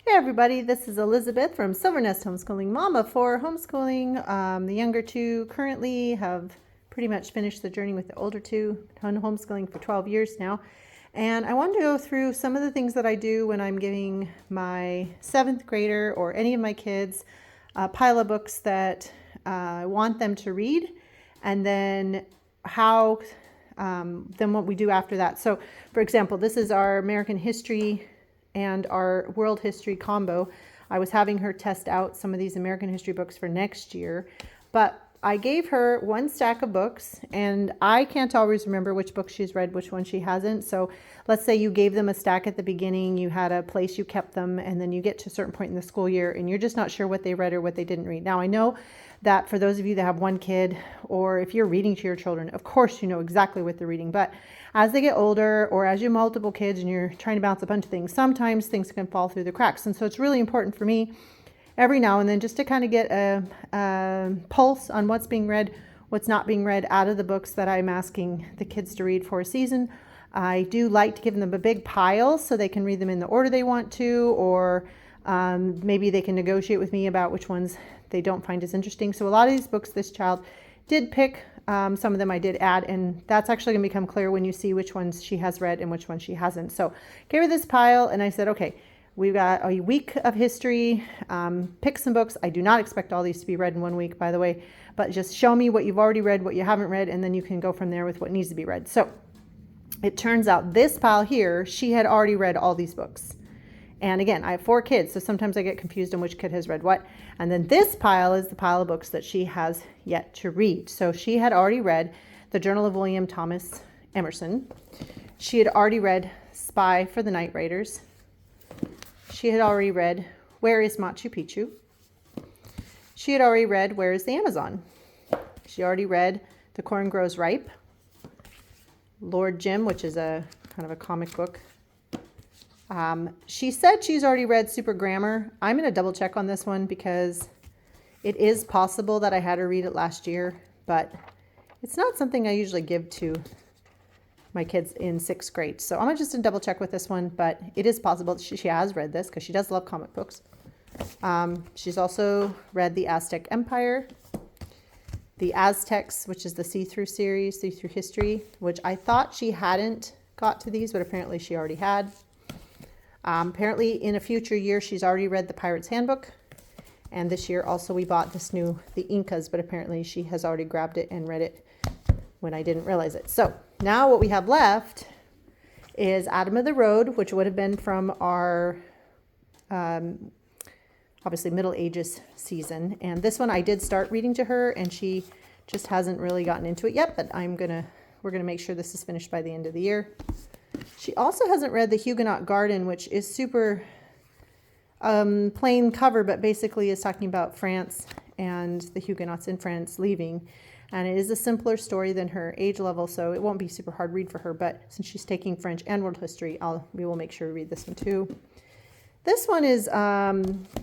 Hey everybody, this is Elizabeth from Silvernest Homeschooling Mama for homeschooling. The younger two currently have pretty much finished the journey with the older two. I've been homeschooling for 12 years now. And I wanted to go through some of the things that I do when I'm giving my 7th grader or any of my kids a pile of books that I want them to read, and then then what we do after that. So for example, this is our American history and our world history combo. I was having her test out some of these American history books for next year, but I gave her one stack of books, and I can't always remember which book she's read, which one she hasn't. So let's say you gave them a stack at the beginning, you had a place you kept them, and then you get to a certain point in the school year and you're just not sure what they read or what they didn't read. Now I know that for those of you that have one kid, or if you're reading to your children, of course you know exactly what they're reading. But as they get older, or as you have multiple kids and you're trying to bounce a bunch of things, sometimes things can fall through the cracks. And so it's really important for me every now and then just to kind of get a pulse on what's being read, what's not being read out of the books that I'm asking the kids to read for a season. I do like to give them a big pile so they can read them in the order they want to, or maybe they can negotiate with me about which ones they don't find as interesting. So a lot of these books this child did pick. Some of them I did add, and that's actually going to become clear when you see which ones she has read and which ones she hasn't. So gave her this pile, and I said, okay, we've got a week of history. Pick some books. I do not expect all these to be read in 1 week, by the way, but just show me what you've already read, what you haven't read, and then you can go from there with what needs to be read. So it turns out this pile here, she had already read all these books. And again, I have 4 kids, so sometimes I get confused on which kid has read what. And then this pile is the pile of books that she has yet to read. So she had already read The Journal of William Thomas Emerson. She had already read Spy for the Night Raiders. She had already read Where is Machu Picchu? She had already read Where is the Amazon? She already read The Corn Grows Ripe. Lord Jim, which is a kind of a comic book. She said she's already read Super Grammar. I'm going to double check on this one because it is possible that I had her read it last year, but it's not something I usually give to my kids in 6th grade. So I'm just going to double check with this one, but it is possible that she has read this because she does love comic books. She's also read The Aztec Empire, The Aztecs, which is the See-Through series, See-Through History, which I thought she hadn't got to these, but apparently she already had. Apparently in a future year, she's already read The Pirate's Handbook. And this year also we bought this new, The Incas, but apparently she has already grabbed it and read it when I didn't realize it. So now what we have left is Adam of the Road, which would have been from our, obviously Middle Ages season. And this one I did start reading to her, and she just hasn't really gotten into it yet, but we're gonna make sure this is finished by the end of the year. She also hasn't read The Huguenot Garden, which is super plain cover, but basically is talking about France and the Huguenots in France leaving. And it is a simpler story than her age level, so it won't be super hard read for her. But since she's taking French and world history, we will make sure to read this one too. This one is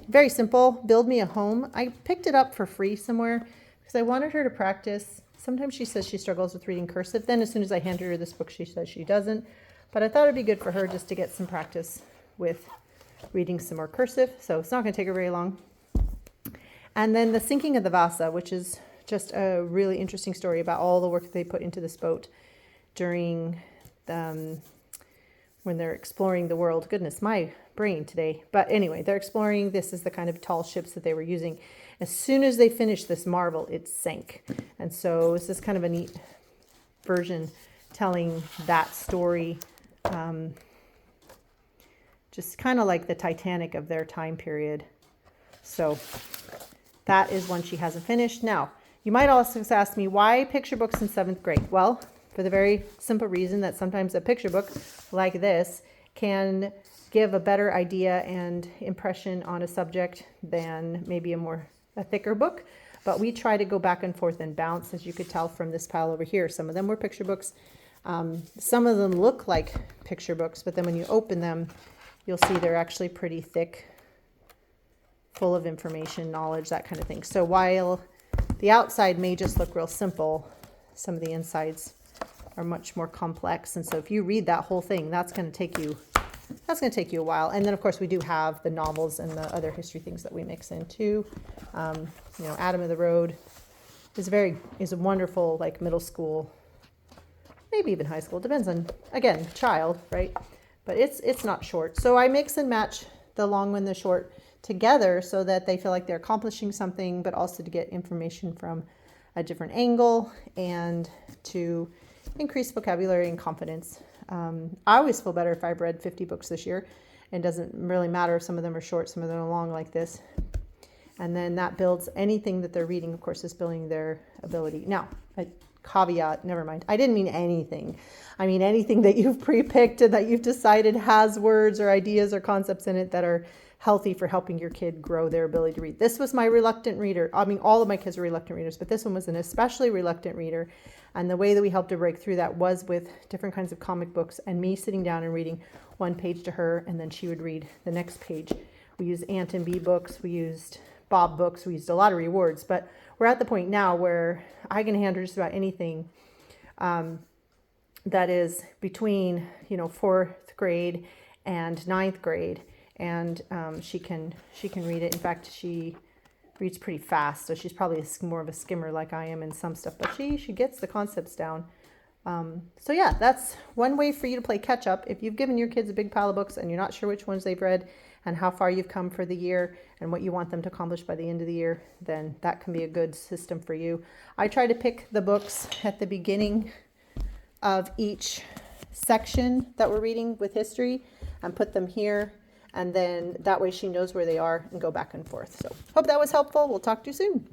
very simple, Build Me a Home. I picked it up for free somewhere because I wanted her to practice. Sometimes she says she struggles with reading cursive. Then as soon as I handed her this book, she says she doesn't. But I thought it'd be good for her just to get some practice with reading some more cursive. So it's not going to take her very long. And then The Sinking of the Vasa, which is just a really interesting story about all the work that they put into this boat during when they're exploring the world. Goodness, my brain today. But anyway, they're exploring. This is the kind of tall ships that they were using. As soon as they finished this marvel, it sank. And so this is kind of a neat version telling that story. Just kind of like the Titanic of their time period. So that is one she hasn't finished. Now, you might also ask me, why picture books in 7th grade? Well, for the very simple reason that sometimes a picture book like this can give a better idea and impression on a subject than maybe a thicker book. But we try to go back and forth and bounce, as you could tell from this pile over here. Some of them were picture books. Some of them look like picture books, but then when you open them, you'll see they're actually pretty thick, full of information, knowledge, that kind of thing. So while the outside may just look real simple, some of the insides are much more complex. And so if you read that whole thing, that's going to take you that's going to take you a while. And then, of course, we do have the novels and the other history things that we mix in too. Adam of the Road is a wonderful, like, middle school, maybe even high school. Depends on, again, child, right? But it's not short. So I mix and match the long and the short together so that they feel like they're accomplishing something, but also to get information from a different angle and to increase vocabulary and confidence. I always feel better if I've read 50 books this year. It doesn't really matter if some of them are short, some of them are long like this. And then that builds anything that they're reading, of course, is building their ability. Now, a caveat, never mind. I didn't mean anything. I mean anything that you've pre-picked and that you've decided has words or ideas or concepts in it that are healthy for helping your kid grow their ability to read. This was my reluctant reader. I mean, all of my kids are reluctant readers, but this one was an especially reluctant reader. And the way that we helped her break through that was with different kinds of comic books and me sitting down and reading one page to her, and then she would read the next page. We used Ant and Bee books. We used Bob books. We used a lot of rewards, but we're at the point now where I can hand her just about anything that is between, 4th grade and 9th grade. And she can read it. In fact, she reads pretty fast, so she's probably more of a skimmer like I am in some stuff, but she gets the concepts down. So yeah, that's one way for you to play catch up. If you've given your kids a big pile of books and you're not sure which ones they've read and how far you've come for the year and what you want them to accomplish by the end of the year, then that can be a good system for you. I try to pick the books at the beginning of each section that we're reading with history and put them here. And then that way she knows where they are and go back and forth. So hope that was helpful. We'll talk to you soon.